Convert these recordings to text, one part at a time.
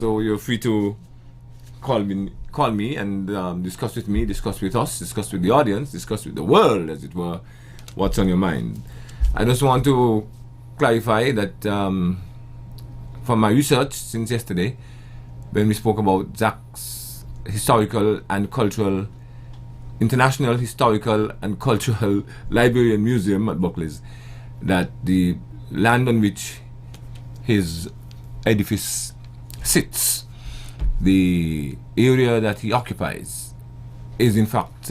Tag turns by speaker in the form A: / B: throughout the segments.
A: So you're free to call me and discuss with me, discuss with us, discuss with the audience, discuss with the world, as it were, what's on your mind. I just want to clarify that from my research since yesterday, when we spoke about Zach's International Historical and Cultural Library and Museum at Buckley's, that the land on which his edifice sits, the area that he occupies, is in fact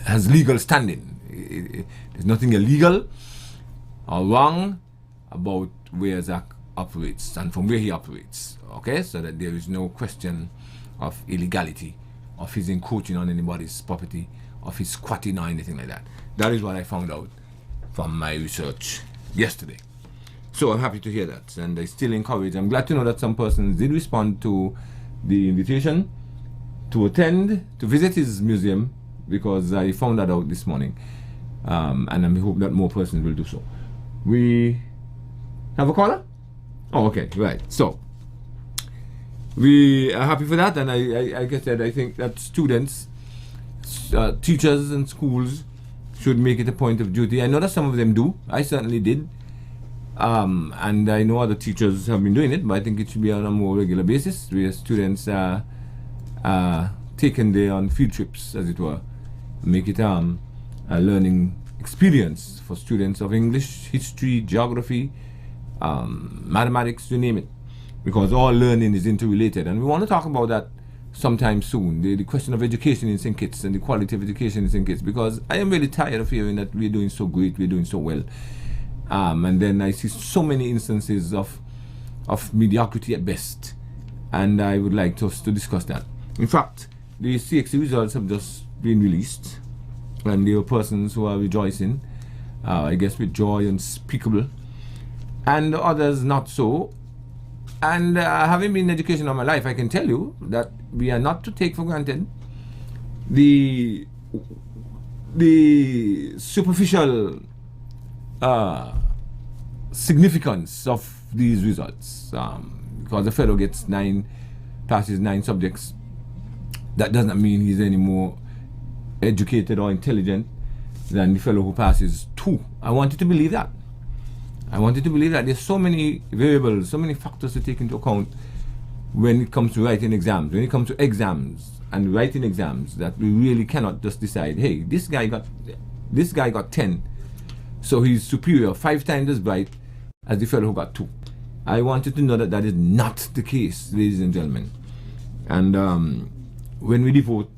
A: has legal standing. There's nothing illegal or wrong about where Zach operates and from where he operates. Okay, so that there is no question of illegality, of his encroaching on anybody's property, of his squatting or anything like that. That is what I found out from my research yesterday. So I'm happy to hear that, and I still encourage. I'm glad to know that some persons did respond to the invitation to attend, to visit his museum, because I found that out this morning, and I hope that more persons will do so. We have a caller? Oh, okay, right. So we are happy for that, and like I said, I think that students, teachers and schools should make it a point of duty. I know that some of them do. I certainly did. And I know other teachers have been doing it, but I think it should be on a more regular basis, where students are taken there on field trips, as it were. Make it a learning experience for students of English, history, geography, mathematics, you name it. Because all learning is interrelated. And we want to talk about that sometime soon. The question of education in St. Kitts and the quality of education in St. Kitts. Because I am really tired of hearing that we're doing so great, we're doing so well. And then I see so many instances of mediocrity at best, and I would like us to discuss that. In fact, the CXC results have just been released, and there are persons who are rejoicing, I guess with joy unspeakable, and others not so. And having been in education all my life, I can tell you that we are not to take for granted the superficial significance of these results, because a fellow passes 9 subjects, that does not mean he's any more educated or intelligent than the fellow who passes 2. I wanted to believe that. There's so many variables, so many factors to take into account when it comes to writing exams, when it comes to exams and writing exams, that we really cannot just decide, hey, this guy got 10, so he's superior, 5 times as bright as the fellow who got 2. I wanted to know that that is not the case, ladies and gentlemen. And when we devote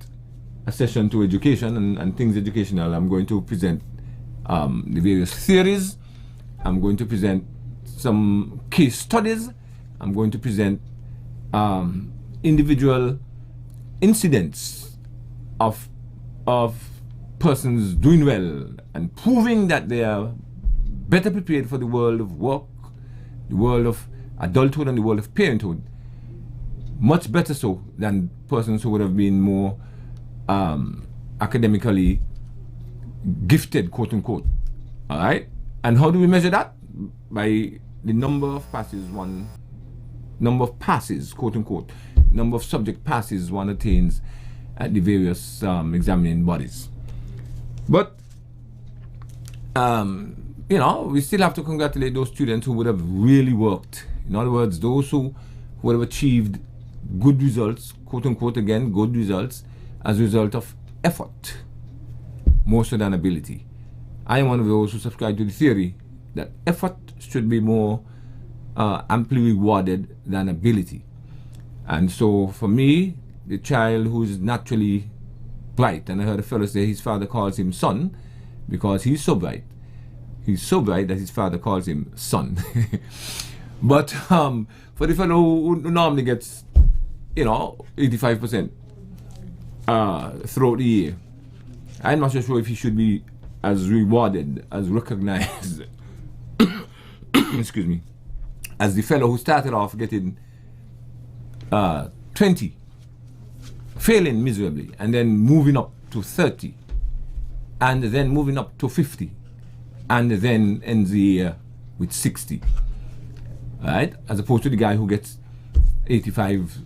A: a session to education and things educational, I'm going to present the various theories. I'm going to present some case studies. I'm going to present individual incidents of persons doing well and proving that they are better prepared for the world of work, the world of adulthood, and the world of parenthood. Much better so than persons who would have been more academically gifted, quote unquote. All right? And how do we measure that? By the number of passes, quote unquote, number of subject passes one attains at the various examining bodies. But we still have to congratulate those students who would have really worked. In other words, those who would have achieved good results, quote unquote, again, good results, as a result of effort, more so than ability. I am one of those who subscribe to the theory that effort should be more amply rewarded than ability. And so for me, the child who is naturally bright, and I heard a fellow say his father calls him son because he's so bright. He's so bright that his father calls him son. But for the fellow who normally gets, 85% throughout the year, I'm not so sure if he should be as rewarded, as recognized, excuse me, as the fellow who started off getting 20, failing miserably, and then moving up to 30, and then moving up to 50, and then ends the year with 60. right? As opposed to the guy who gets 85,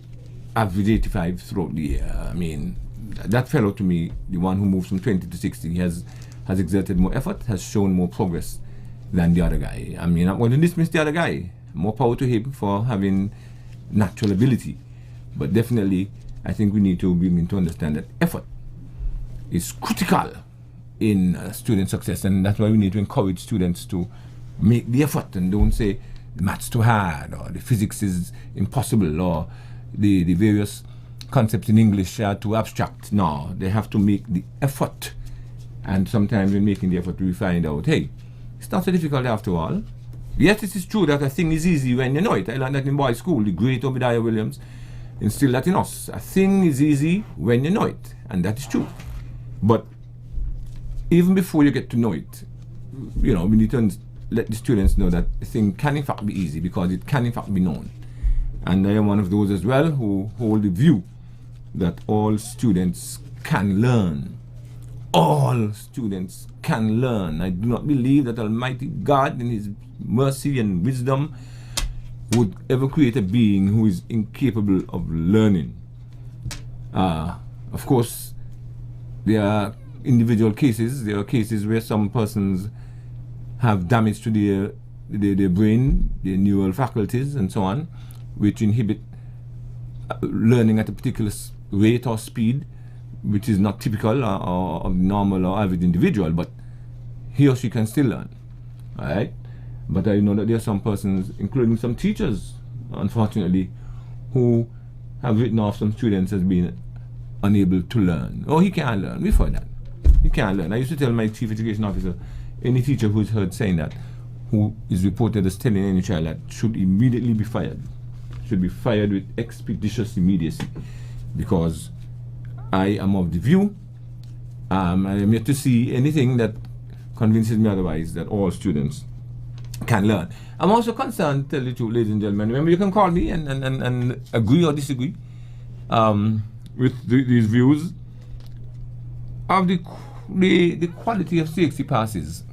A: average 85 throughout the year. I mean, that fellow to me, the one who moves from 20 to 60, has exerted more effort, has shown more progress than the other guy. I mean, I'm going to dismiss the other guy. More power to him for having natural ability. But definitely, I think we need to begin to understand that effort is critical in student success, and that's why we need to encourage students to make the effort and don't say the math's too hard or the physics is impossible or the various concepts in English are too abstract. No, they have to make the effort. And sometimes when making the effort, we find out, hey, it's not so difficult after all. Yes, it is true that a thing is easy when you know it. I learned that in boys' school. The great Obadiah Williams instilled that in us. A thing is easy when you know it, and that is true. But even before you get to know it, we need to let the students know that the thing can in fact be easy because it can in fact be known. And I am one of those as well who hold the view that all students can learn. All students can learn. I do not believe that Almighty God in His mercy and wisdom would ever create a being who is incapable of learning. Of course, there are individual cases. There are cases where some persons have damage to their brain, their neural faculties, and so on, which inhibit learning at a particular rate or speed, which is not typical of normal or average individual, but he or she can still learn. All right? But I know that there are some persons, including some teachers, unfortunately, who have written off some students as being unable to learn. Oh, he can't learn. We've heard that. He can't learn. I used to tell my chief education officer, any teacher who's heard saying that, who is reported as telling any child that, should immediately be fired. Should be fired with expeditious immediacy. Because I am of the view, I am yet to see anything that convinces me otherwise, that all students can learn. I'm also concerned, tell you the truth, ladies and gentlemen. Remember, you can call me and agree or disagree with these views of the quality of CXC passes.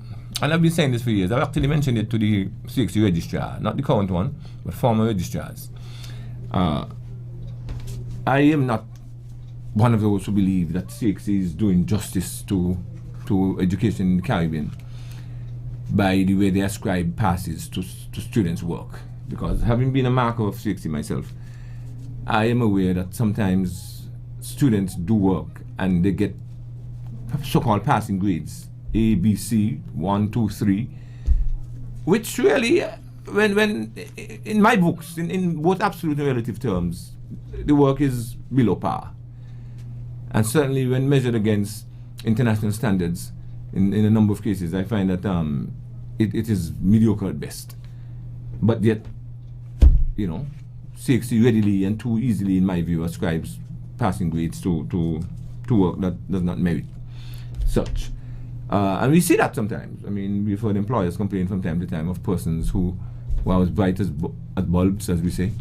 A: And I've been saying this for years. I've actually mentioned it to the CXC registrar, not the current one, but former registrars. I am not one of those who believe that CXC is doing justice to education in the Caribbean by the way they ascribe passes to students' work. Because having been a marker of CXC myself, I am aware that sometimes students do work and they get so-called passing grades, A, B, C, 1, 2, 3, which really, when in my books, in both absolute and relative terms, the work is below par. And certainly when measured against international standards, in a number of cases, I find that it is mediocre at best. But yet, CXC readily and too easily, in my view, ascribes passing grades to work that does not merit such. And we see that sometimes. I mean, we've heard employers complain from time to time of persons who are as bright as bulbs, as we say,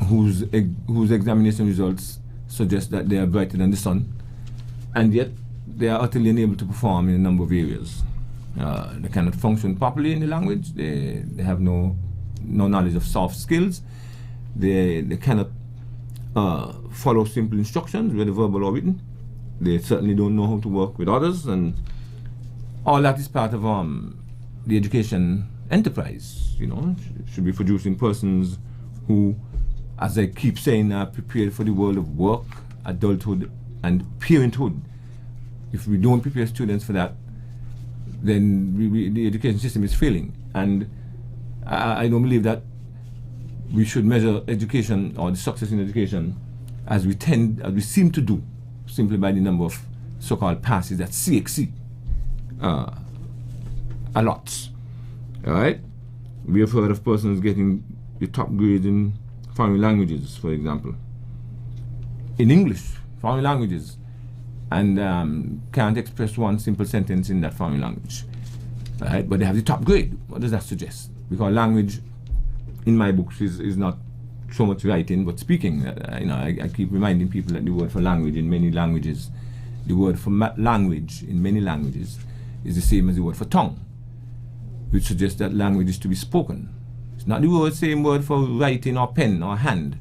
A: whose examination results suggest that they are brighter than the sun, and yet they are utterly unable to perform in a number of areas. They cannot function properly in the language. They have no knowledge of soft skills. They cannot follow simple instructions, whether verbal or written. They certainly don't know how to work with others, and all that is part of the education enterprise. Should be producing persons who, as I keep saying, are prepared for the world of work, adulthood, and parenthood. If we don't prepare students for that, then the education system is failing. And I don't believe that we should measure education or the success in education as we seem to do, simply by the number of so-called passes at CXC. A lot. All right? We have heard of persons getting the top grades in foreign languages, for example. In English, foreign languages, and can't express one simple sentence in that foreign language. All right? But they have the top grade. What does that suggest? Because language, in my books, is not so much writing, but speaking. I keep reminding people that the word for language in many languages, the word for language in many languages is the same as the word for tongue. which suggests that language is to be spoken. It's not the same word for writing or pen or hand.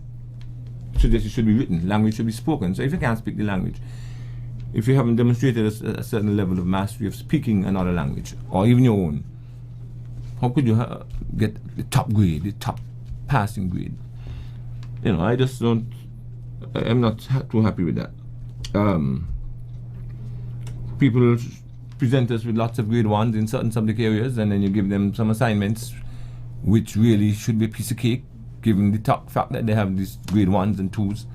A: It suggests it should be written. Language should be spoken. So if you can't speak the language, if you haven't demonstrated a certain level of mastery of speaking another language, or even your own, how could you get the top grade, the top passing grade? You know, I just don't, I'm not too happy with that. People present us with lots of grade ones in certain subject areas, and then you give them some assignments which really should be a piece of cake, given the fact that they have these grade ones and twos,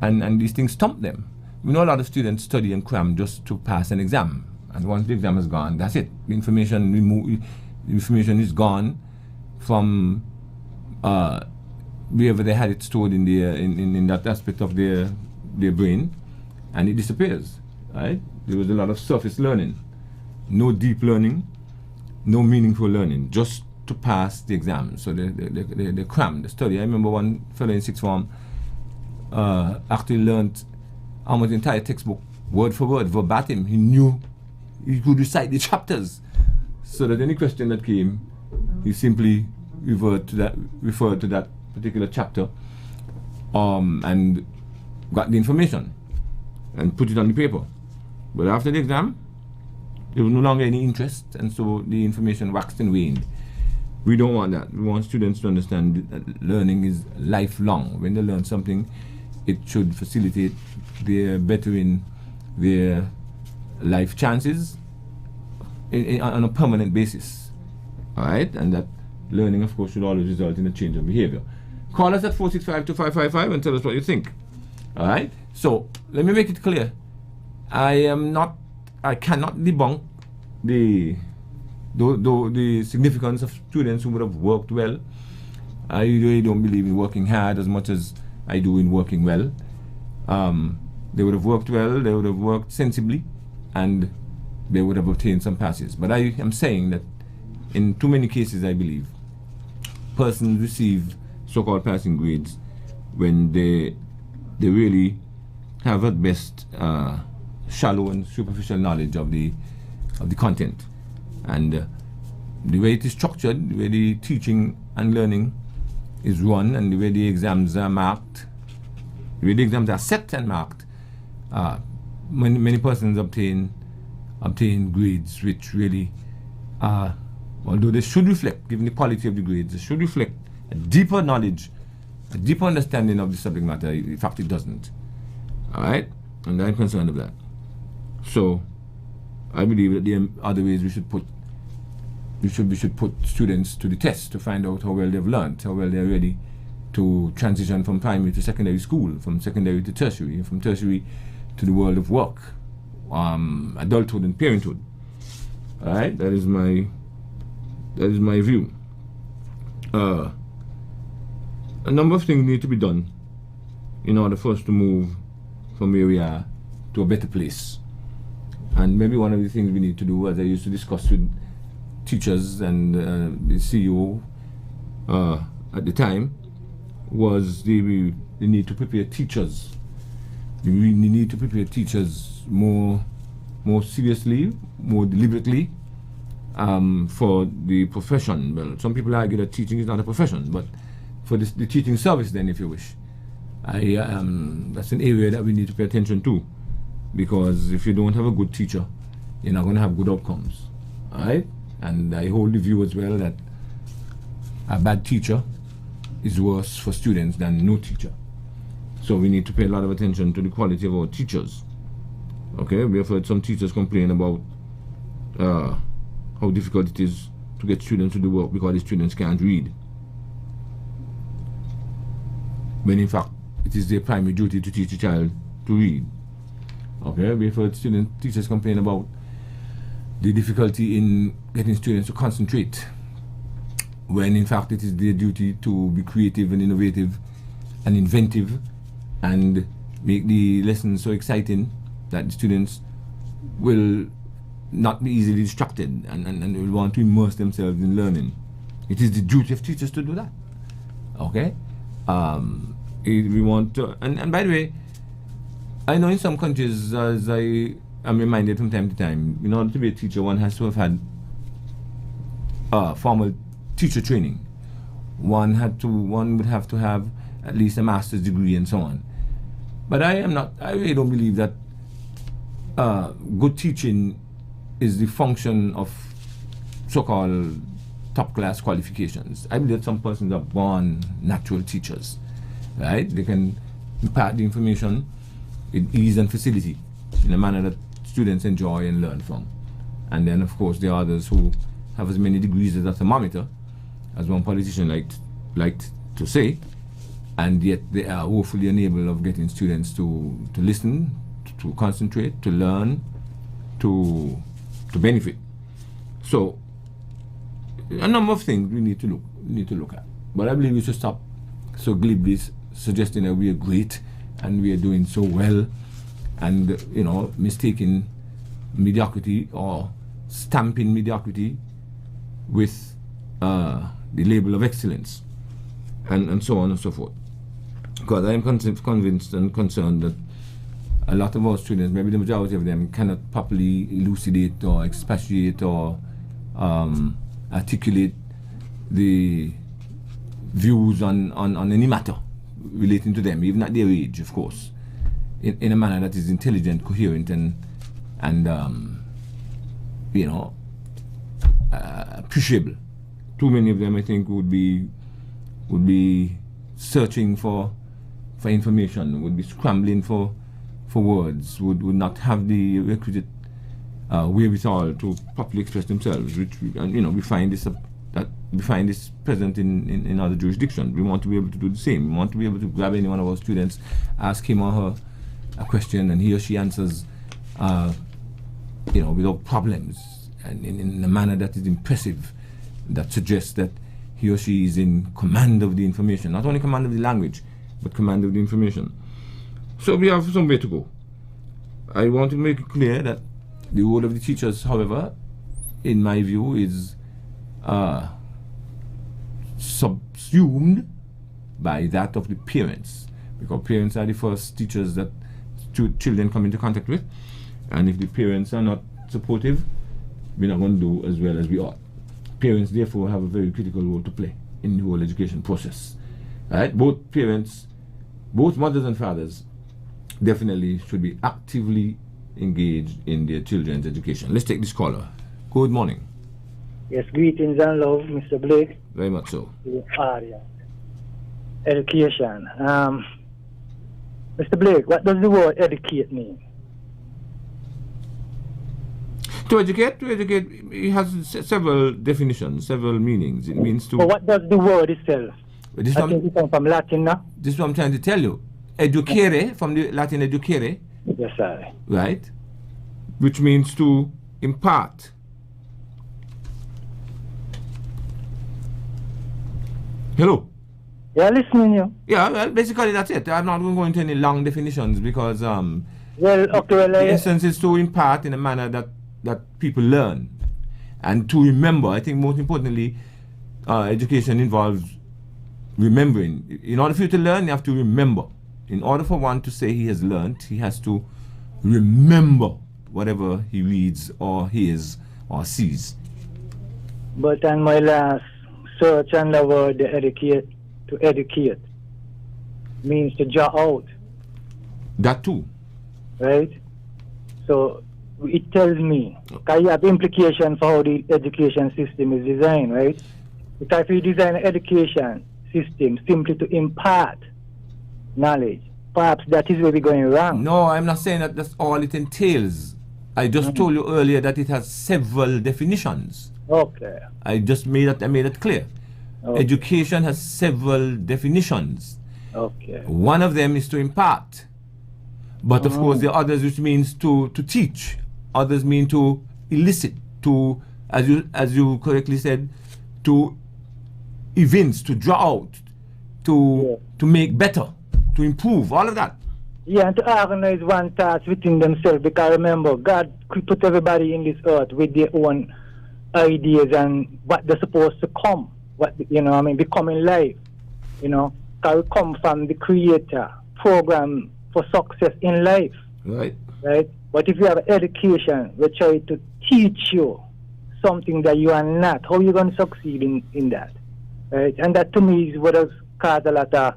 A: and these things stump them. We know a lot of students study and cram just to pass an exam, and once the exam is gone, that's it. The information is gone from wherever they had it stored in their in that aspect of their brain, and it disappears. Right? There was a lot of surface learning, no deep learning, no meaningful learning, just to pass the exam. So they crammed the study. I remember one fellow in sixth form actually learned almost the entire textbook word for word, verbatim. He knew, he could recite the chapters, so that any question that came, he simply referred to that particular chapter, and got the information and put it on the paper. But after the exam, there was no longer any interest, and so the information waxed and waned. We don't want that. We want students to understand that learning is lifelong. When they learn something, it should facilitate their bettering their life chances on a permanent basis. All right? And that learning, of course, should always result in a change of behavior. Call us at 465-2555 and tell us what you think. All right? So, let me make it clear. I cannot debunk the significance of students who would have worked well. I really don't believe in working hard as much as I do in working well. They would have worked well, they would have worked sensibly, and they would have obtained some passes. But I am saying that in too many cases, I believe, persons receive so-called passing grades when they really have at best shallow and superficial knowledge of the content, and the way it is structured, the way the teaching and learning is run, and the way the exams are marked, the way the exams are set and marked, many persons obtain grades which really, although they should reflect, given the quality of the grades, they should reflect a deeper knowledge, a deeper understanding of the subject matter. In fact, it doesn't. All right, and I'm concerned of that. So, I believe that there are other ways we should put students to the test to find out how well they've learned, how well they're ready to transition from primary to secondary school, from secondary to tertiary, and from tertiary to the world of work, adulthood and parenthood. All right, that is my view. A number of things need to be done in order for us to move from where we are to a better place. And maybe one of the things we need to do, as I used to discuss with teachers and the CEO at the time, was the need to prepare teachers. We need to prepare teachers more seriously, more deliberately, for the profession. Well, some people argue that teaching is not a profession, but for the teaching service, then, if you wish, that's an area that we need to pay attention to, because if you don't have a good teacher, you're not going to have good outcomes. All right? And I hold the view as well that a bad teacher is worse for students than no teacher. So we need to pay a lot of attention to the quality of our teachers. Okay, we have heard some teachers complain about how difficult it is to get students to do work because the students can't read, when in fact it is their primary duty to teach a child to read. Okay, we have heard teachers complain about the difficulty in getting students to concentrate, when in fact it is their duty to be creative and innovative and inventive and make the lessons so exciting that the students will not be easily distracted and will want to immerse themselves in learning. It is the duty of teachers to do that. Okay? We want to, and by the way, I know in some countries, as I am reminded from time to time, in order to be a teacher, one has to have had formal teacher training. One would have to have at least a master's degree and so on. But I really don't believe that good teaching is the function of so-called top-class qualifications. I believe that some persons are born natural teachers, right? They can impart the information with ease and facility in a manner that students enjoy and learn from. And then, of course, there are others who have as many degrees as a thermometer, as one politician liked to say, and yet they are woefully unable of getting students to listen, to concentrate, to learn, to benefit. So a number of things we need to look at. But I believe we should stop so glibly suggesting that we are great and we are doing so well, and mistaking mediocrity or stamping mediocrity with the label of excellence, and so on and so forth. Because I am convinced and concerned that a lot of our students, maybe the majority of them, cannot properly elucidate or expatiate or articulate the views on any matter relating to them, even at their age, of course, in a manner that is intelligent, coherent, and appreciable. Too many of them, I think, would be searching for information, would be scrambling for words, would not have the requisite wherewithal to properly express themselves, which we find this present in other jurisdictions. We want to be able to do the same. We want to be able to grab any one of our students, ask him or her a question, and he or she answers without problems, and in a manner that is impressive, that suggests that he or she is in command of the information, not only command of the language, but command of the information. So we have some way to go. I want to make it clear that the role of the teachers, however, in my view, is subsumed by that of the parents, because parents are the first teachers that children come into contact with, and if the parents are not supportive, we're not going to do as well as we ought. Parents, therefore, have a very critical role to play in the whole education process. Right? Both parents, both mothers and fathers, definitely should be actively engaged in their children's education. Let's take this caller. Good morning.
B: Yes, greetings and love, Mr. Blake.
A: Very much so.
B: Education. Mr. Blake, what does the word educate mean?
A: To educate, it has several definitions, several meanings. It means to...
B: But what does the word itself? I think it comes from Latin now.
A: This is what I'm trying to tell you. Educere, from the Latin educere.
B: Yes, sir.
A: Right? Which means to impart. Hello?
B: Yeah, listening you.
A: Yeah, well, basically that's it. I'm not going to go into any long definitions because
B: the
A: essence is to impart in a manner that people learn and to remember. I think most importantly, education involves remembering. In order for you to learn, you have to remember. In order for one to say he has learned, he has to remember whatever he reads or hears or sees.
B: But on my last search on the word educate, to educate means to draw out.
A: That too.
B: Right? So it tells me, because you have implications for how the education system is designed, right? Because if you design an education system simply to impart knowledge, perhaps that is where we're going wrong.
A: No, I'm not saying that that's all it entails. I just told you earlier that it has several definitions.
B: Okay.
A: I made it clear. Okay. Education has several definitions.
B: Okay.
A: One of them is to impart. But of course there are others which means to teach. Others mean to elicit, to, as you correctly said, to evince, to draw out, to make better, to improve, all of that.
B: Yeah, and to organize one task within themselves, because remember, God could put everybody in this earth with their own ideas and what they're supposed to come, becoming life, because we come from the Creator program for success in life.
A: Right.
B: Right? But if you have education, we try to teach you something that you are not, how are you going to succeed in that? Right? And that to me is what has caused a lot of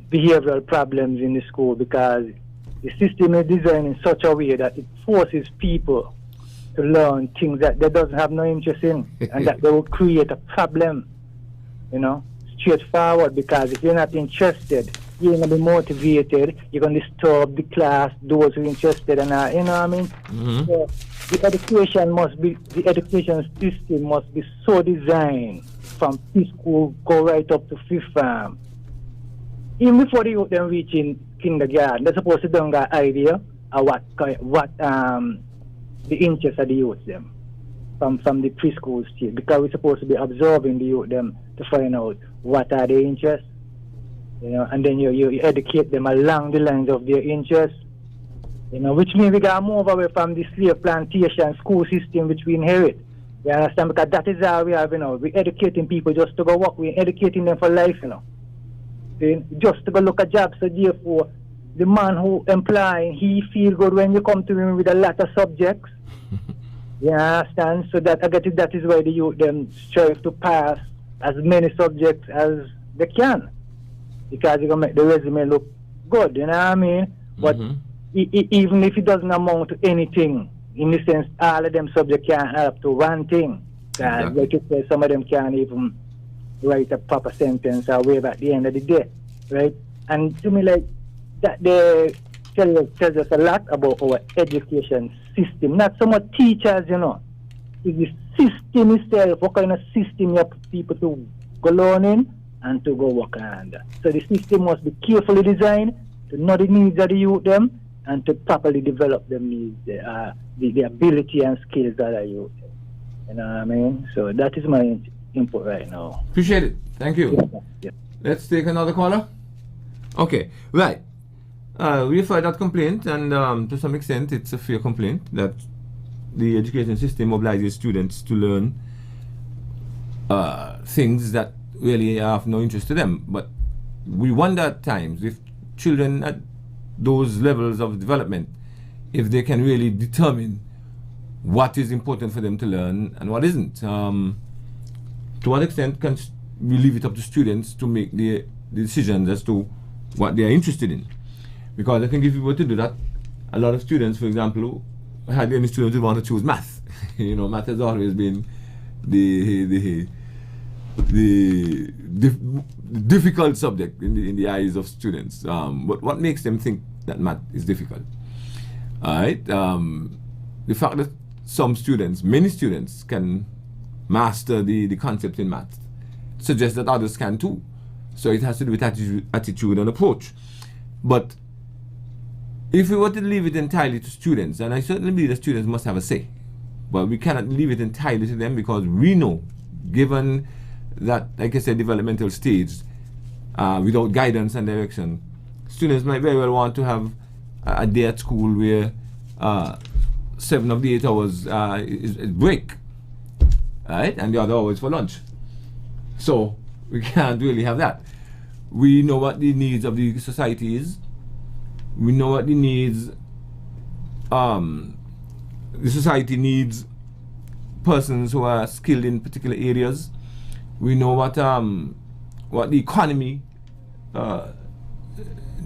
B: behavioral problems in the school, because the system is designed in such a way that it forces people to learn things that they doesn't have no interest in, and that they will create a problem, straightforward, because if you're not interested, you're going to be motivated, you're going to disturb the class, those who are interested, and you know what I mean?
A: Mm-hmm.
B: So the education system must be so designed from preschool, go right up to fifth form. Even before the youth them reaching kindergarten, they're supposed to don't got idea of what the interests of the youth them from the preschool stage, because we're supposed to be observing the youth them to find out what are their interests, and then you educate them along the lines of their interests, which means we got to move away from the slave plantation school system which we inherit. You understand? Because that is how we have, we're educating people just to go work, we're educating them for life, just to go look at jobs. So therefore, the man who employing, he feel good when you come to him with a lot of subjects. You understand? So that is why the youth them strive to pass as many subjects as they can, because you're gonna make the resume look good. You know what I mean? But even if it doesn't amount to anything, in the sense, all of them subjects can't add up to one thing. Exactly. Like you say, some of them can't even write a proper sentence or wave at the end of the day, right? And to me, like that, they tells us a lot about our education system. Not so much teachers, It's the system itself. What kind of system you have people to go learn in and to go work under. So the system must be carefully designed to know the needs of the youth them and to properly develop them needs, the ability and skills that are youth. You know what I mean? So that is my input right now.
A: Appreciate it. Thank you.
B: Yeah.
A: Let's take another caller. Okay, right. We've heard that complaint, and to some extent it's a fair complaint that the education system obliges students to learn things that really have no interest to them. But we wonder at times if children at those levels of development, if they can really determine what is important for them to learn and what isn't. To what extent can we leave it up to students to make the decisions as to what they are interested in? Because I think if we were to do that, a lot of students, for example, hardly any students would want to choose math. Math has always been the difficult subject in the eyes of students. But what makes them think that math is difficult? All right. The fact that many students can master the concept in math suggests that others can too. So it has to do with attitude and approach. But if we were to leave it entirely to students, and I certainly believe that students must have a say, but we cannot leave it entirely to them, because we know, given that, like I said, developmental stage, without guidance and direction, students might very well want to have a day at school where 7 of the 8 hours is break, right? And the other hours for lunch. So we can't really have that. We know what the needs of the society is. We know what the needs, the society needs persons who are skilled in particular areas. We know what the economy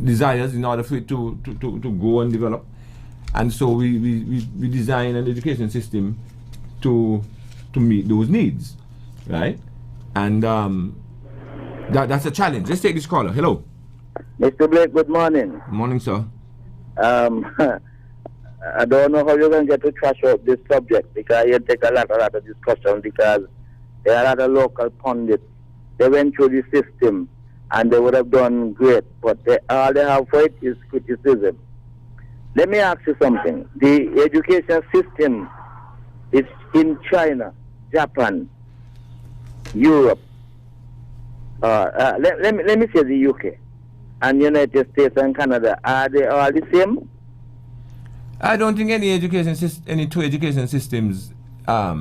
A: desires in order for it to grow and develop. And so we design an education system to meet those needs, right? And that's a challenge. Let's take this caller. Hello.
C: Mr. Blake, good morning.
A: Morning, sir.
C: I don't know how you're going to get to trash out this subject, because you take a lot of discussion, because there are a lot of local pundits. They went through the system and they would have done great, but all they have for it is criticism. Let me ask you something. The education system is in China, Japan, Europe. Let me say the UK and United States and Canada. Are they all the same?
A: I don't think any two education systems are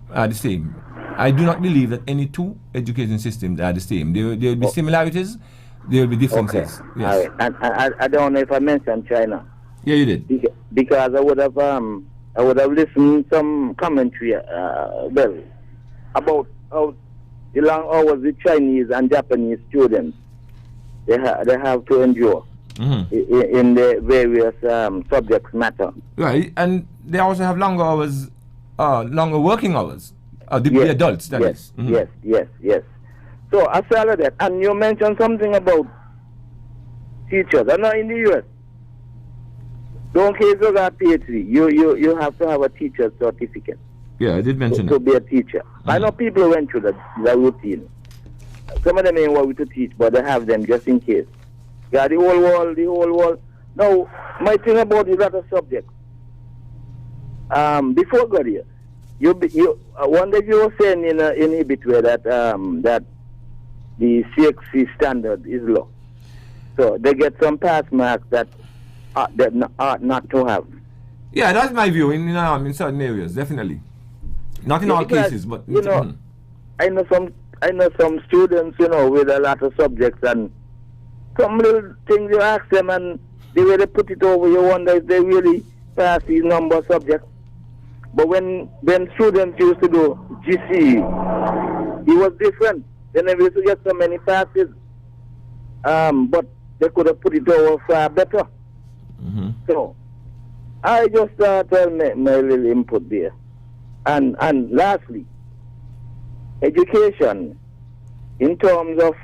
A: the same. I do not believe that any two education systems are the same. There will be similarities, there will be differences.
C: Okay.
A: Yes.
C: All right. And I don't know if I mentioned China.
A: Yeah, you did.
C: Because I would have I would have listened some commentary, about how the long hours the Chinese and Japanese students they have to endure in the various subjects matter.
A: Right, and they also have longer hours, longer working hours. The adults, that is.
C: Yes. So I saw all of that, and you mentioned something about teachers. I'm not in the U.S. Don't care if you got a PhD. You have to have a teacher's certificate.
A: Yeah, I did mention
C: to be a teacher. I know people who went through the routine. Some of them ain't want to teach, but they have them just in case. Yeah, the whole world. Now, my thing about is that a subject. Before I got here, one day you were saying in Ibitway that that the CXC standard is low, so they get some pass marks that ought not to have.
A: Yeah, that's my view in certain areas, definitely. Not in all cases, but
C: I know some students, with a lot of subjects, and some little things you ask them, and the way they put it over, you wonder if they really pass these number of subjects. But when students used to do GCE, it was different. They never used to get so many passes, but they could have put it over far better. So I just tell my little input there. And lastly, education in terms of,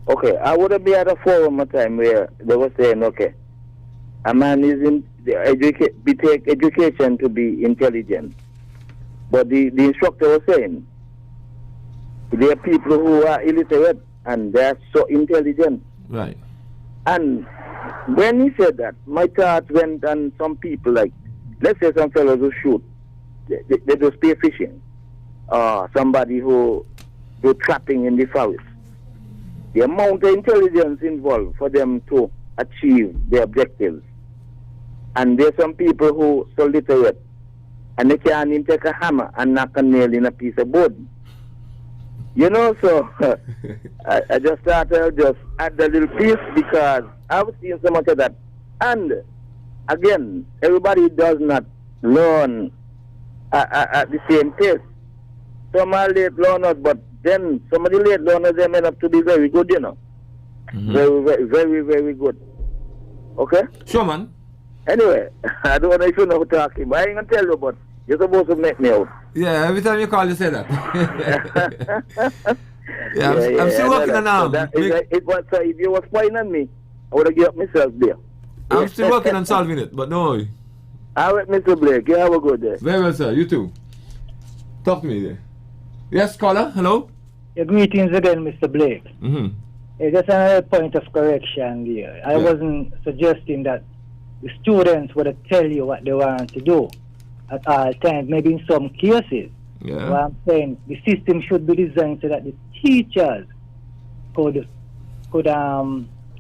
C: okay, I would have been at a forum a time where they were saying, okay, a man is we take education to be intelligent. But the instructor was saying, there are people who are illiterate and they are so intelligent.
A: Right.
C: And when he said that, my thoughts went on some people, like, let's say some fellows who shoot, they do spear fishing, or somebody who do trapping in the forest. The amount of intelligence involved for them to achieve their objectives. And there's some people who so literate, and they can't even take a hammer and knock a nail in a piece of wood. So I just thought I'll just add a little piece, because I've seen so much of that. And again, everybody does not learn at the same pace. Some are late learners, but then some of the late learners, they end up to be very good, Very, very, very, very good. Okay?
A: Sure, man.
C: Anyway, I don't know if you know talking, but I ain't going to tell you, but you're supposed to make me out.
A: Yeah, every time you call, you say that. I'm still working on
C: so if you were spying on me, I would have given up myself there.
A: I'm still working on solving it, but no worry.
C: All right, Mr. Blake, you have a good day.
A: Very well, sir. You too. Talk to me there. Yes, caller. Hello.
B: Greetings again, Mr. Blake. Just another point of correction there. I wasn't suggesting that the students would tell you what they want to do at all times, maybe in some cases.
A: Yeah.
B: What I'm saying, the system should be designed so that the teachers could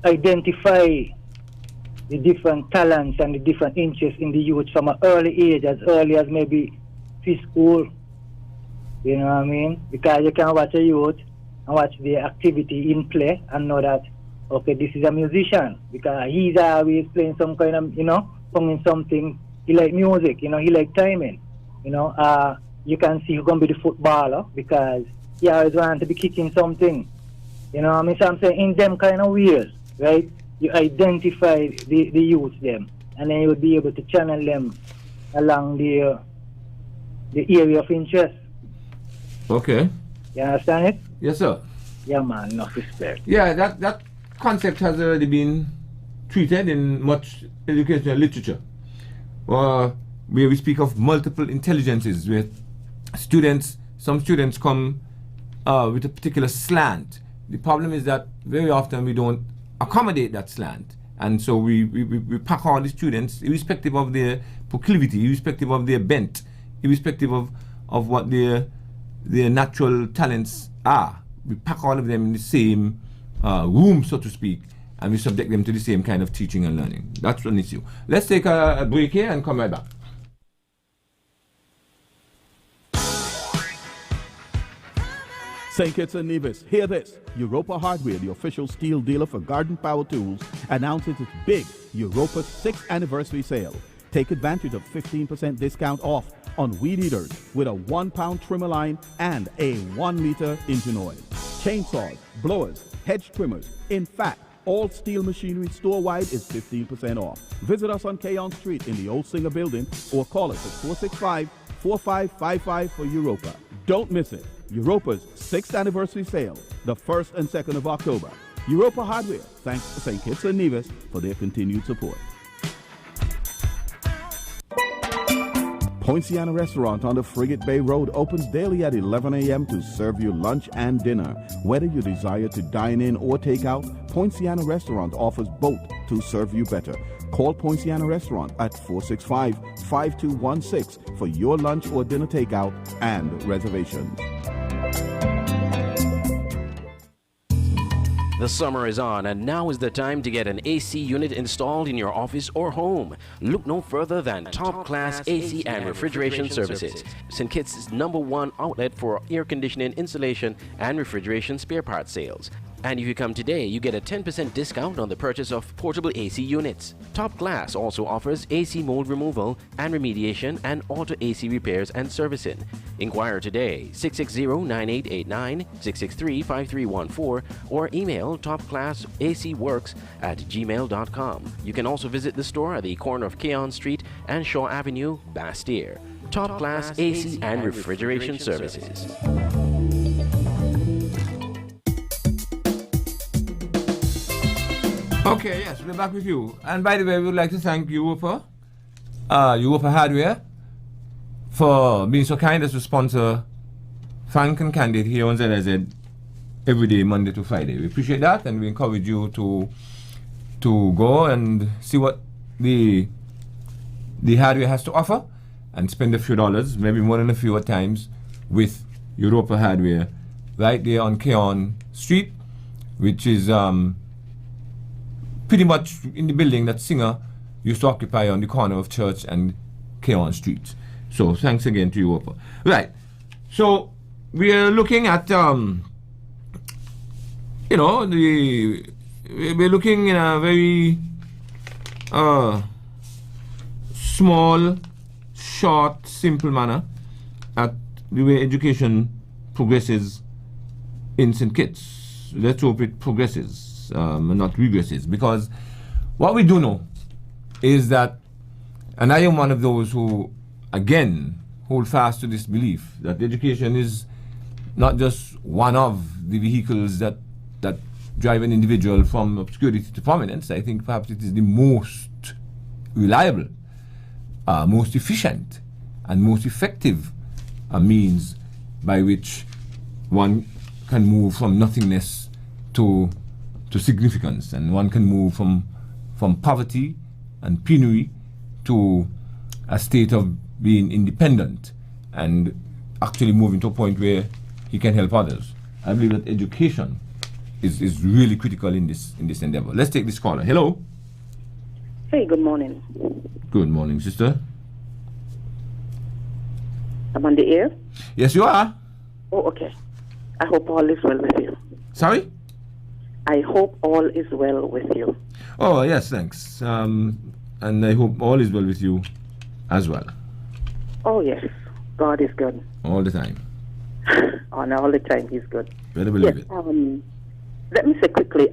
B: identify the different talents and the different interests in the youth from an early age, as early as maybe preschool. You know what I mean? Because you can watch a youth and watch the activity in play and know that, okay, this is a musician, because he's always playing some kind of, singing something. He like music, he like timing. You can see who's going to be the footballer, because he always wants to be kicking something. So I'm saying in them kind of ways, right? You identify the youth them, and then you'll be able to channel them along the area of interest.
A: Okay.
B: You understand it?
A: Yes, sir.
B: Yeah, man, enough respect.
A: Yeah, that concept has already been treated in much educational literature, where we speak of multiple intelligences, where some students come with a particular slant. The problem is that very often we don't accommodate that slant, and so we pack all the students, irrespective of their proclivity, irrespective of their bent, irrespective of what their natural talents are. We pack all of them in the same room, so to speak, and we subject them to the same kind of teaching and learning. That's one issue. Let's take a break here and come right back.
D: St. Kitts and Nevis, hear this. Europa Hardware, the official steel dealer for garden power tools, announces its big Europa 6th anniversary sale. Take advantage of 15% discount off on weed eaters with a 1 pound trimmer line and a 1 liter engine oil. Chainsaws, blowers, hedge trimmers. In fact, all steel machinery store-wide is 15% off. Visit us on Keon Street in the Old Singer Building or call us at 465-4555 for Europa. Don't miss it. Europa's 6th anniversary sale, the 1st and 2nd of October. Europa Hardware thanks to St. Kitts and Nevis for their continued support. Poinciana Restaurant on the Frigate Bay Road opens daily at 11 a.m. to serve you lunch and dinner. Whether you desire to dine in or take out, Poinciana Restaurant offers both to serve you better. Call Poinciana Restaurant at 465-5216 for your lunch or dinner takeout and reservations.
E: The summer is on, and now is the time to get an AC unit installed in your office or home. Look no further than top-class AC and refrigeration services. St. Kitts' #1 outlet for air conditioning installation and refrigeration spare parts sales. And if you come today, you get a 10% discount on the purchase of portable AC units. Top Class also offers AC mold removal and remediation and auto AC repairs and servicing. Inquire today, 660-9889, 663-5314, or email topclassacworks@gmail.com. You can also visit the store at the corner of Keon Street and Shaw Avenue, Bastyr. Top Class AC and refrigeration services.
A: Okay, yes, we're back with you. And by the way, we would like to thank Europa Hardware, for being so kind as to sponsor Frank and Candid here on ZLZ every day, Monday to Friday. We appreciate that, and we encourage you to go and see what the hardware has to offer and spend a few dollars, maybe more than a few at times, with Europa Hardware right there on Keon Street, which is pretty much in the building that Singer used to occupy on the corner of Church and Keon Street. So thanks again to Europa. Right. So we are looking at we're looking in a very small, short, simple manner at the way education progresses in St. Kitts. Let's hope it progresses. Not regresses, because what we do know is that, and I am one of those who again hold fast to this belief that education is not just one of the vehicles that drive an individual from obscurity to prominence. I think perhaps it is the most reliable, most efficient, and most effective means by which one can move from nothingness to significance, and one can move from poverty and penury to a state of being independent and actually moving to a point where he can help others. I believe that education is really critical in this endeavor. Let's take this caller. Hello.
F: Hey, good morning.
A: Good morning, sister.
F: I'm on the air?
A: Yes, you are.
F: Oh, okay. I hope all is well with you.
A: Sorry?
F: I hope all is well with you.
A: Oh, yes, thanks. And I hope all is well with you as well.
F: Oh, yes. God is good.
A: All the time.
F: Oh, no, all the time he's good.
A: Better believe it.
F: Let me say quickly,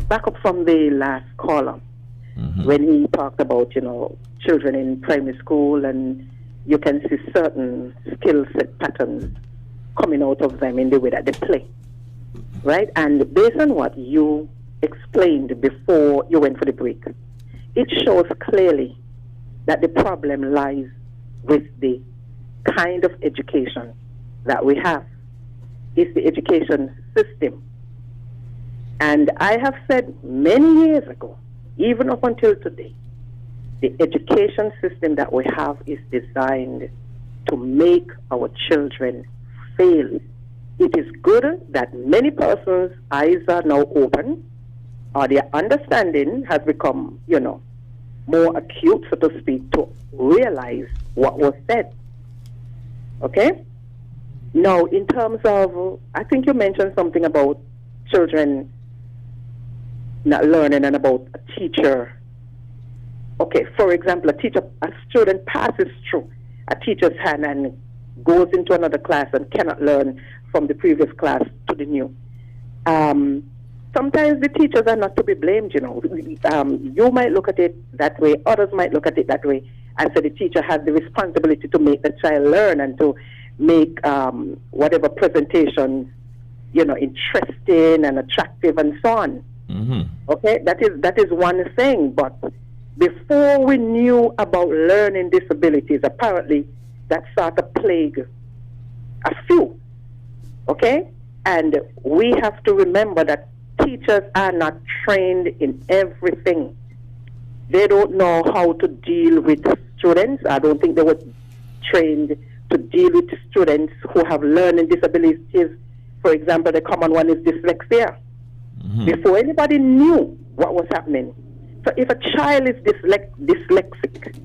F: back up from the last caller, when he talked about, children in primary school, and you can see certain skill set patterns coming out of them in the way that they play. Right? And based on what you explained before you went for the break, it shows clearly that the problem lies with the kind of education that we have. It's the education system. And I have said many years ago, even up until today, the education system that we have is designed to make our children fail. It is good that many persons' eyes are now open, or their understanding has become, more acute, so to speak, to realize what was said. Okay? Now, in terms of, I think you mentioned something about children not learning and about a teacher Okay, for example, a student passes through a teacher's hand and goes into another class and cannot learn from the previous class to the new. Sometimes the teachers are not to be blamed, you know. You might look at it that way, others might look at it that way, and so the teacher has the responsibility to make the child learn and to make whatever presentation, you know, interesting and attractive and so on.
A: Mm-hmm.
F: Okay, that is one thing. But before we knew about learning disabilities, apparently that sort of plague a few. Okay, and we have to remember that teachers are not trained in everything. They don't know how to deal with students. I don't think they were trained to deal with students who have learning disabilities. For example, the common one is dyslexia. Mm-hmm. Before anybody knew what was happening. So if a child is dyslexic,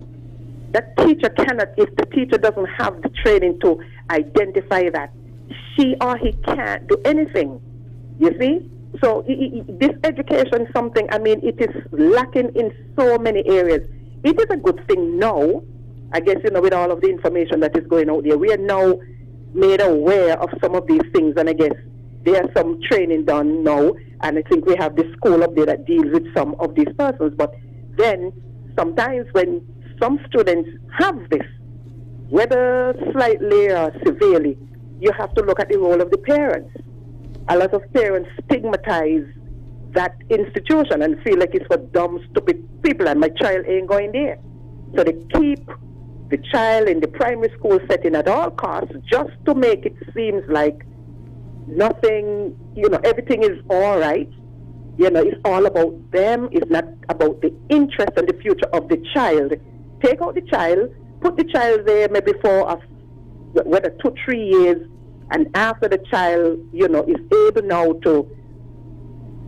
F: that teacher cannot, if the teacher doesn't have the training to identify that, she or he can't do anything. You see? So this education is something, I mean, it is lacking in so many areas. It is a good thing now, I guess, you know, with all of the information that is going out there. We are now made aware of some of these things, and I guess there's some training done now, and I think we have the school up there that deals with some of these persons. But then sometimes when some students have this, whether slightly or severely, you have to look at the role of the parents. A lot of parents stigmatize that institution and feel like it's for dumb, stupid people, and my child ain't going there. So they keep the child in the primary school setting at all costs just to make it seem like nothing, you know, everything is all right. You know, it's all about them. It's not about the interest and the future of the child. Take out the child, put the child there maybe for whether 2-3 years, and after the child, you know, is able now to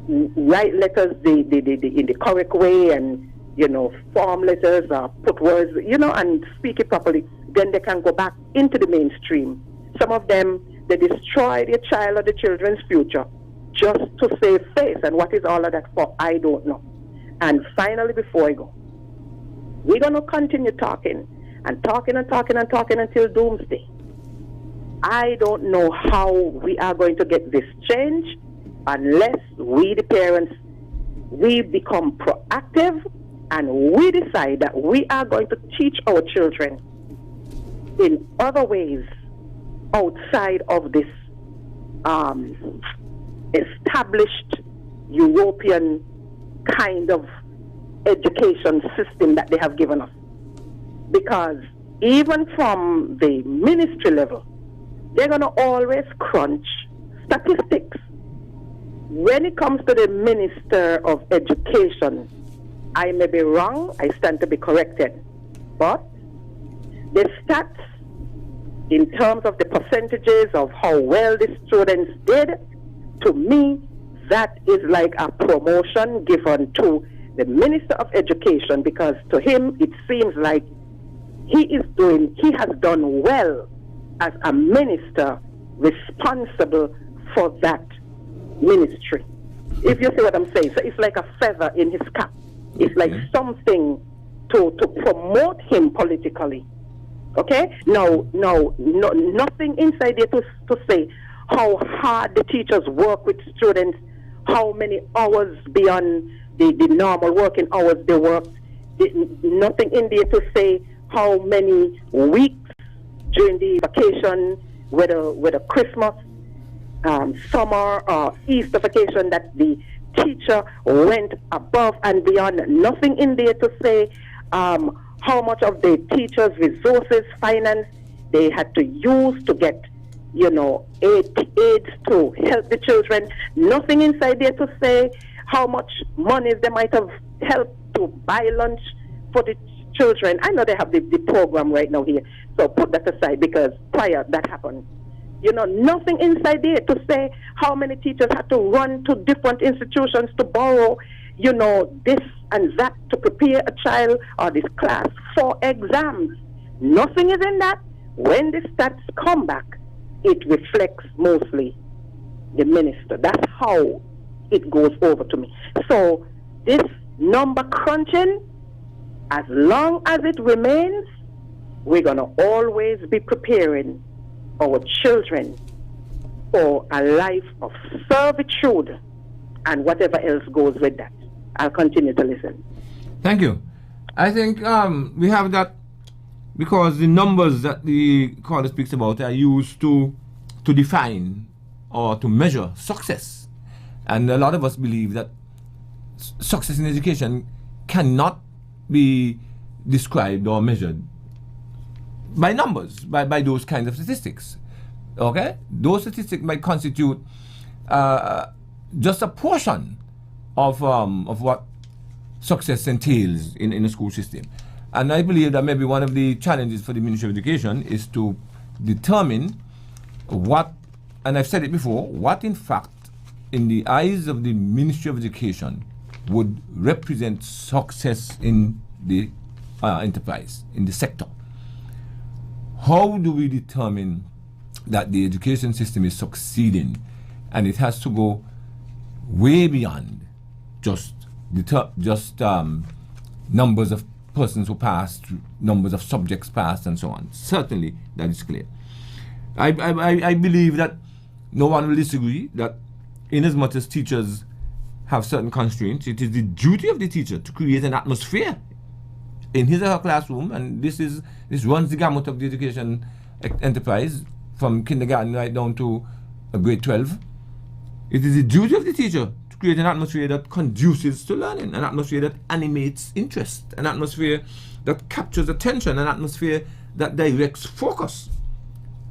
F: write letters in the correct way and, you know, form letters or put words, you know, and speak it properly, then they can go back into the mainstream. Some of them, they destroy their child or the children's future just to save face. And what is all of that for? I don't know. And finally, before I go, we're going to continue talking and talking and talking and talking until doomsday. I don't know how we are going to get this change unless we, the parents, we become proactive and we decide that we are going to teach our children in other ways outside of this established European kind of education system that they have given us. Because even from the ministry level, they're going to always crunch statistics. When it comes to the Minister of Education, I may be wrong, I stand to be corrected. But the stats, in terms of the percentages of how well the students did, to me, that is like a promotion given to the Minister of Education, because to him, it seems like he has done well as a minister responsible for that ministry. If you see what I'm saying. So it's like a feather in his cap. It's like something to promote him politically. Okay? Now, nothing inside there to say how hard the teachers work with students, how many hours beyond the normal working hours they work. Nothing in there to say how many weeks during the vacation, whether Christmas, summer, or Easter vacation, that the teacher went above and beyond. Nothing in there to say how much of the teacher's resources, finance, they had to use to get, you know, aids to help the children. Nothing inside there to say how much money they might have helped to buy lunch for the children. I know they have the program right now here, so put that aside because prior that happened. You know, nothing inside there to say how many teachers had to run to different institutions to borrow, you know, this and that to prepare a child or this class for exams. Nothing is in that. When the stats come back, it reflects mostly the minister. That's how it goes over to me. So this number crunching, as long as it remains, we're going to always be preparing our children for a life of servitude and whatever else goes with that. I'll continue to listen.
A: Thank you. I think we have that because the numbers that the caller speaks about are used to define or to measure success. And a lot of us believe that success in education cannot be described or measured by numbers, by those kinds of statistics. Okay? Those statistics might constitute just a portion of what success entails in a school system. And I believe that maybe one of the challenges for the Ministry of Education is to determine what, and I've said it before, what in fact, in the eyes of the Ministry of Education, would represent success in the enterprise, in the sector. How do we determine that the education system is succeeding? And it has to go way beyond just numbers of persons who passed, numbers of subjects passed, and so on. Certainly, that is clear. I believe that no one will disagree that inasmuch as teachers have certain constraints, it is the duty of the teacher to create an atmosphere in his or her classroom, and this runs the gamut of the education enterprise from kindergarten right down to grade 12. It is the duty of the teacher to create an atmosphere that conduces to learning, an atmosphere that animates interest, an atmosphere that captures attention, an atmosphere that directs focus.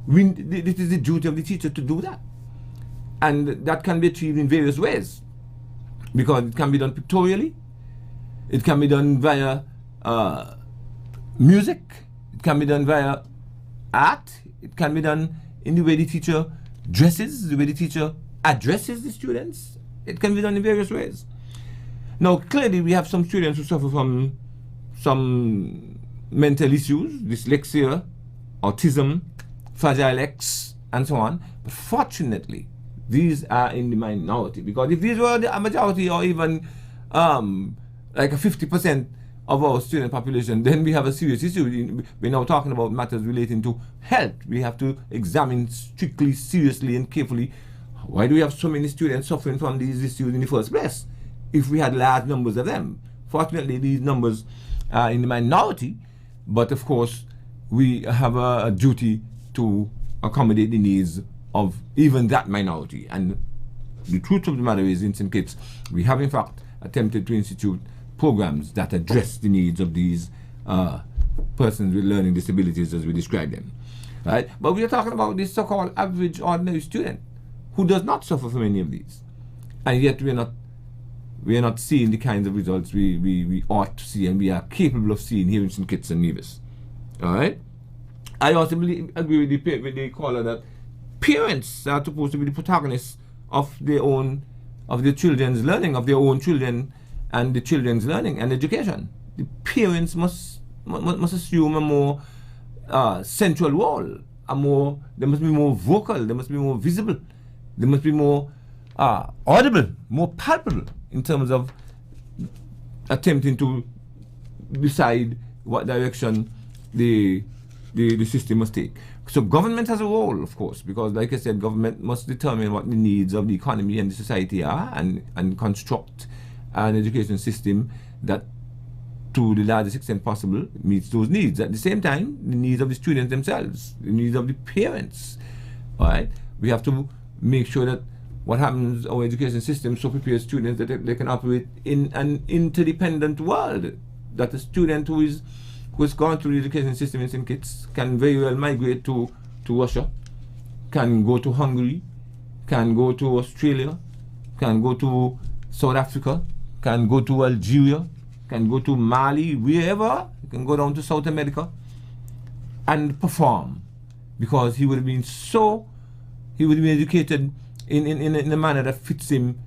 A: It is the duty of the teacher to do that. And that can be achieved in various ways, because it can be done pictorially, it can be done via music, it can be done via art, it can be done in the way the teacher dresses, the way the teacher addresses the students. It can be done in various ways. Now, clearly, we have some students who suffer from some mental issues, dyslexia, autism, Fragile X, and so on. But fortunately, these are in the minority, because if these were a majority or even like a 50% of our student population, then we have a serious issue. We're now talking about matters relating to health. We have to examine strictly, seriously, and carefully, why do we have so many students suffering from these issues in the first place, if we had large numbers of them? Fortunately, these numbers are in the minority, but of course, we have a duty to accommodate the needs of even that minority. And the truth of the matter is, in St. Kitts, we have in fact attempted to institute programs that address the needs of these persons with learning disabilities as we describe them. Right? But we are talking about this so-called average ordinary student who does not suffer from any of these. And yet we are not seeing the kinds of results we ought to see and we are capable of seeing here in St. Kitts and Nevis. All right? I also agree with the caller that parents are supposed to be the protagonists of their children's learning, of their own children and the children's learning and education. The parents must assume a more central role. They must be more vocal. They must be more visible. They must be more audible, more palpable in terms of attempting to decide what direction the system must take. So government has a role, of course, because like I said, government must determine what the needs of the economy and the society are and construct an education system that, to the largest extent possible, meets those needs. At the same time, the needs of the students themselves, the needs of the parents. All right? We have to make sure that what happens, our education system so prepares students that they can operate in an interdependent world. That a student who has gone through the education system in St. Kitts can very well migrate to Russia, can go to Hungary, can go to Australia, can go to South Africa, can go to Algeria, can go to Mali, wherever, can go down to South America and perform, because he would have been educated in a manner that fits him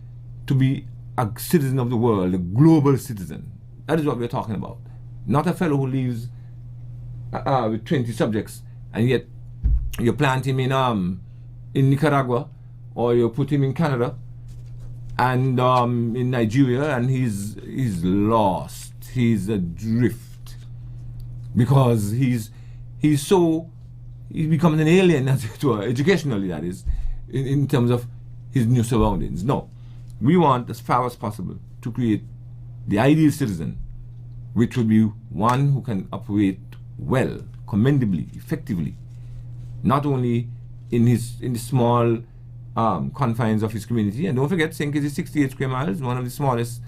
A: to be a citizen of the world, a global citizen. That is what we're talking about. Not a fellow who lives with 20 subjects and yet you plant him in Nicaragua, or you put him in Canada and in Nigeria, and he's lost, he's adrift, because he's becoming an alien, as it were, educationally, that is, in terms of his new surroundings. No, we want, as far as possible, to create the ideal citizen, which would be one who can operate well, commendably, effectively, not only in the small confines of his community. And don't forget, St. Kitts is 68 square miles, one of the smallest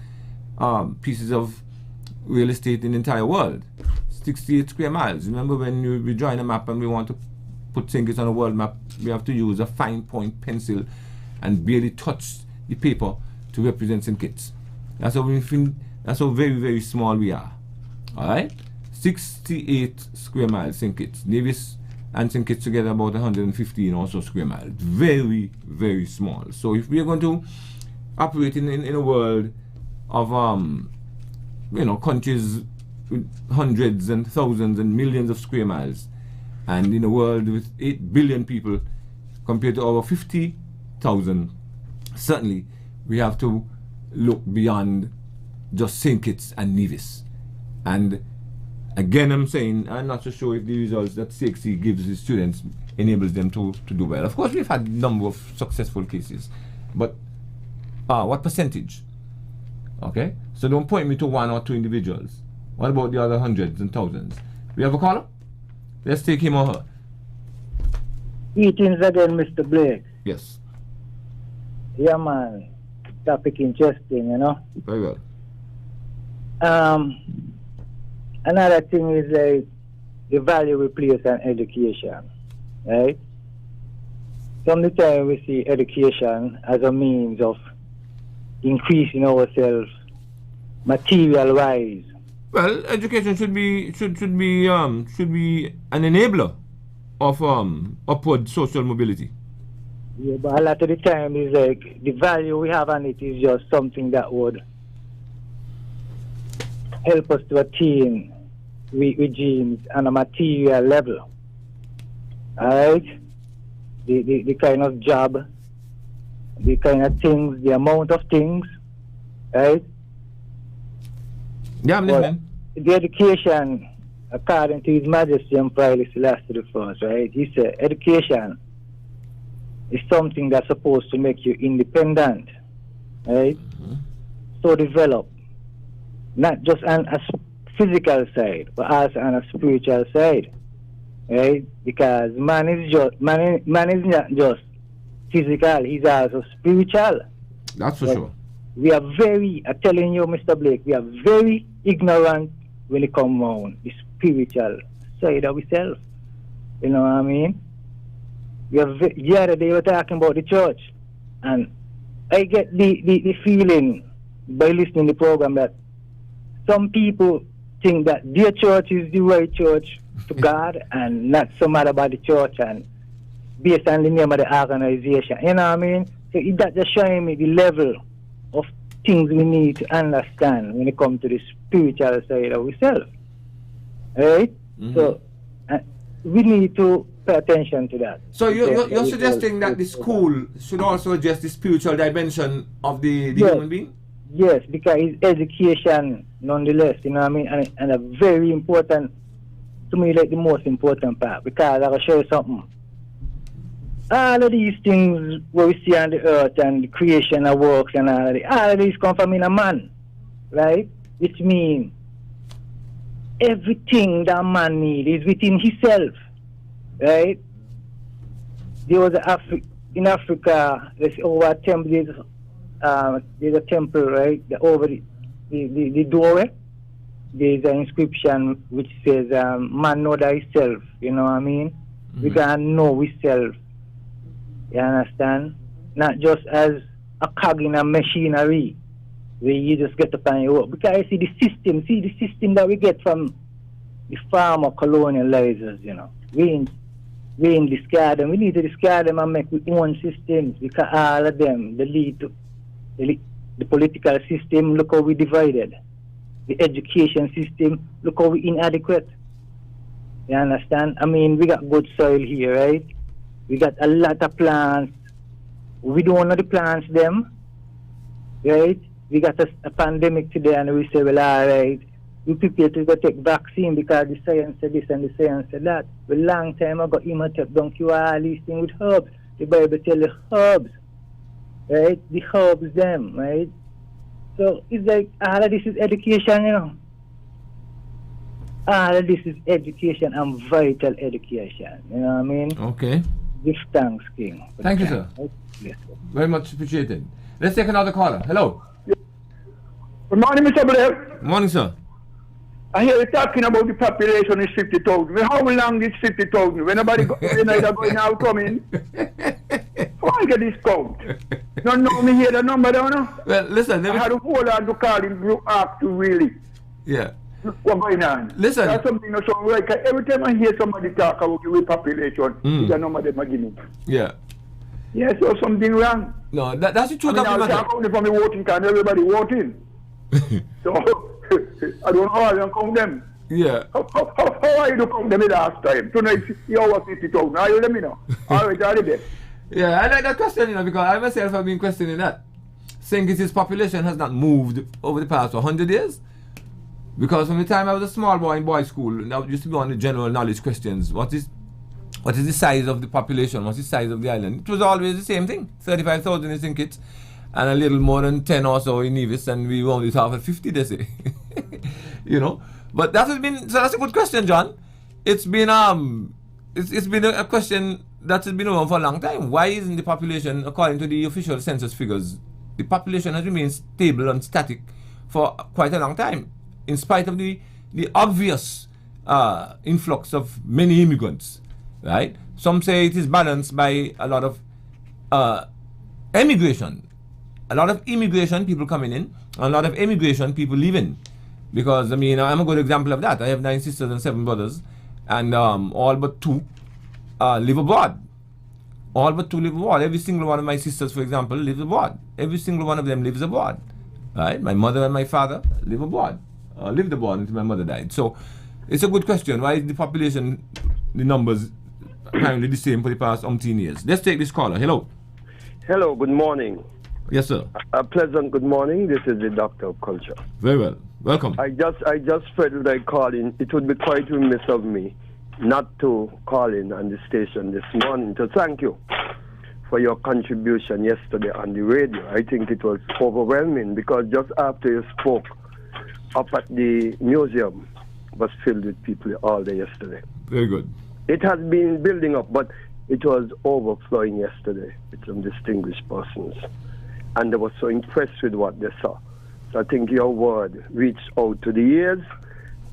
A: pieces of real estate in the entire world. 68 square miles. Remember, when we drawing a map and we want to put St. Kitts on a world map, we have to use a fine point pencil and barely touch the paper to represent St. Kitts. That's how very, very small we are. Alright? 68 square miles, St. Kitts. Nevis and St. Kitts together about 115 or so square miles. Very, very small. So if we are going to operate in a world of countries with hundreds and thousands and millions of square miles, and in a world with 8 billion people compared to our 50,000, certainly we have to look beyond just St. Kitts and Nevis. And again, I'm saying, I'm not so sure if the results that CXC gives the students enables them to do well. Of course, we've had a number of successful cases, but what percentage? Okay, so don't point me to one or two individuals. What about the other hundreds and thousands? We have a caller? Let's take him or her.
B: Greetings again, Mr. Blake.
A: Yes.
B: Yeah, man. Topic interesting, you know.
A: Very well.
B: Another thing is like the value we place on education, right? Some of the time we see education as a means of increasing ourselves material-wise.
A: Well, education should be an enabler of upward social mobility.
B: Yeah, but a lot of the time is like the value we have on it is just something that would help us to attain regimes on a material level. Alright? The kind of job, the kind of things, the amount of things, right?
A: Yeah, I'm listening.
B: The education, according to His Majesty Emperor Selassie I, right? He said education is something that's supposed to make you independent, right?
A: Mm-hmm.
B: So develop, not just on a physical side, but also on a spiritual side, right? Because man is not just physical; he's also spiritual.
A: That's for sure.
B: We are I'm telling you, Mr. Blake, we are very ignorant when it comes on the spiritual side of ourselves. You know what I mean? The other day we were talking about the church, and I get the feeling by listening to the program that some people think that their church is the right church to God and not some other about the church and based on the name of the organization. You know what I mean? So that just showing me the level of things we need to understand when it comes to the spiritual side of ourselves. Right? Mm-hmm. So we need to pay attention to that.
A: So you're suggesting that the school should also address the spiritual dimension of the human being?
B: Yes, because it's education nonetheless, you know what I mean? And a very important, to me, like the most important part, because I will show you something. All of these things where we see on the earth and the creation of works and all of these come from in a man, right? Which means everything that man needs is within himself, right? There was in Africa, there's over a temple, there's a temple, right? Over the doorway, there's an inscription which says, man know thyself, you know what I mean? Mm-hmm. We can know ourselves. You understand? Not just as a cog in a machinery where you just get up and you work. Because I see the system that we get from the farmer colonializers, you know. We ain't discard them. We need to discard them and make our own systems, because all of them, they lead to the political system. Look how we divided. The education system, look how we inadequate. You understand? I mean, we got good soil here, right? We got a lot of plants. We don't know the plants, them, right? We got a pandemic today, and we say, well, all right, we prepare to go take vaccine because the science said this and the science said that. A long time ago, Imhotep don't cure all these things with herbs. The Bible tell you herbs, right? The herbs them, right? So it's like all of this is education, you know. All of this is education and vital education. You know what I mean?
A: Okay.
B: Give thanks, King.
A: Thank you, sir.
B: Yes, sir.
A: Very much appreciated. Let's take another caller. Hello.
G: Good morning, Mr. Blair.
A: Morning, sir.
G: I hear you talking about the population is 50,000. How long is 50,000? When nobody go, when either going out coming, why get this count? Don't know me hear the number, don't know?
A: Well, listen.
G: I had to hold on to call him to ask to really.
A: Yeah.
G: What's going on?
A: Listen.
G: That's something that sounds like every time I hear somebody talk about the population, it's a number they are giving.
A: Yeah.
G: Yes, so something wrong.
A: No, that's the truth of the
G: I'll
A: matter.
G: talk only from the voting card, everybody voting. So, I don't know how I count them.
A: Yeah.
G: How are you to count them the last time? Tonight, you over 50,000. Are you let me know? All right, all right.
A: Yeah, I like that question, you know, because I myself have been questioning that. Saying its population has not moved over the past 100 years. Because from the time I was a small boy in boys' school, and I used to be on the general knowledge questions. What is the size of the population? What's the size of the island? It was always the same thing. 35,000 in St. Kitts, and a little more than 10 or so in Nevis, and we only talk at 50, they say. You know? But that has been, so that's a good question, John. It's been it's been a question that has been around for a long time. Why isn't the population, according to the official census figures, the population has remained stable and static for quite a long time, in spite of the obvious influx of many immigrants, right? Some say it is balanced by a lot of emigration. A lot of immigration, people coming in, and a lot of immigration, people leaving. Because, I mean, I'm a good example of that. I have 9 sisters and 7 brothers, and all but 2 live abroad. All but 2 live abroad. Every single one of my sisters, for example, lives abroad. Every single one of them lives abroad. Right? My mother and my father live abroad. Lived abroad until my mother died. So, it's a good question. Why is the population, the numbers, apparently the same for the past umpteen years? Let's take this caller. Hello.
H: Hello, good morning.
A: Yes, sir.
H: A pleasant good morning. This is the Doctor of Culture.
A: Very well. Welcome.
H: I just felt like calling. It would be quite remiss of me not to call in on the station this morning to thank you for your contribution yesterday on the radio. I think it was overwhelming because just after you spoke up at the museum was filled with people all day yesterday.
A: Very good.
H: It has been building up, but it was overflowing yesterday with some distinguished persons. And they were so impressed with what they saw. So I think your word reached out to the ears,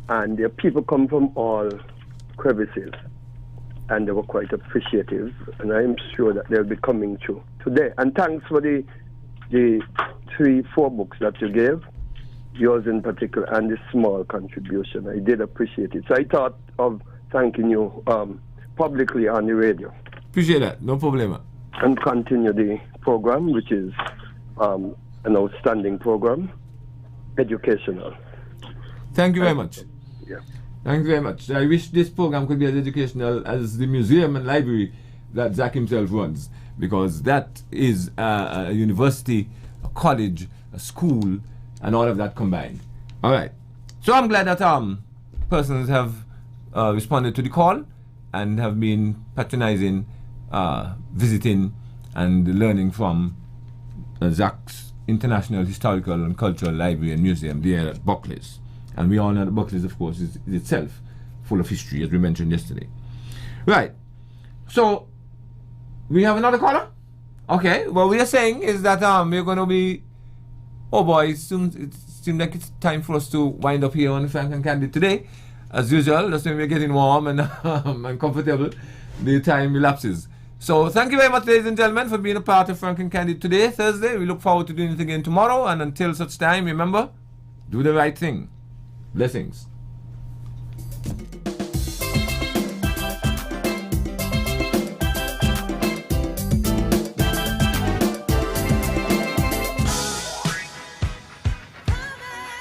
H: and the people come from all crevices, and they were quite appreciative, and I'm sure that they'll be coming through today. And thanks for the 3-4 books that you gave, yours in particular, and the small contribution. I did appreciate it. So I thought of thanking you publicly on the radio.
A: Appreciate that. No problem.
H: And continue the program, which is an outstanding program, educational.
A: Thank you very much.
H: Yeah.
A: Thank you very much. I wish this program could be as educational as the museum and library that Zach himself runs, because that is a university, a college, a school, and all of that combined. All right. So I'm glad that persons have responded to the call and have been patronizing, visiting, and learning from Zach's International Historical and Cultural Library and Museum there at Buckley's. And we all know that Buckley's, of course, is itself full of history, as we mentioned yesterday. Right. So, we have another caller? Okay. What we are saying is that we're going to be... Oh boy, it seems like it's time for us to wind up here on Frank and Candid today. As usual, that's when we're getting warm and, and comfortable, the time elapses. So thank you very much, ladies and gentlemen, for being a part of Frank and Candid today, Thursday. We look forward to doing it again tomorrow. And until such time, remember, do the right thing. Blessings.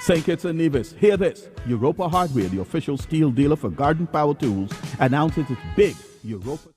D: St. Kitts and Nevis, hear this. Europa Hardware, the official steel dealer for garden power tools, announces its big Europa...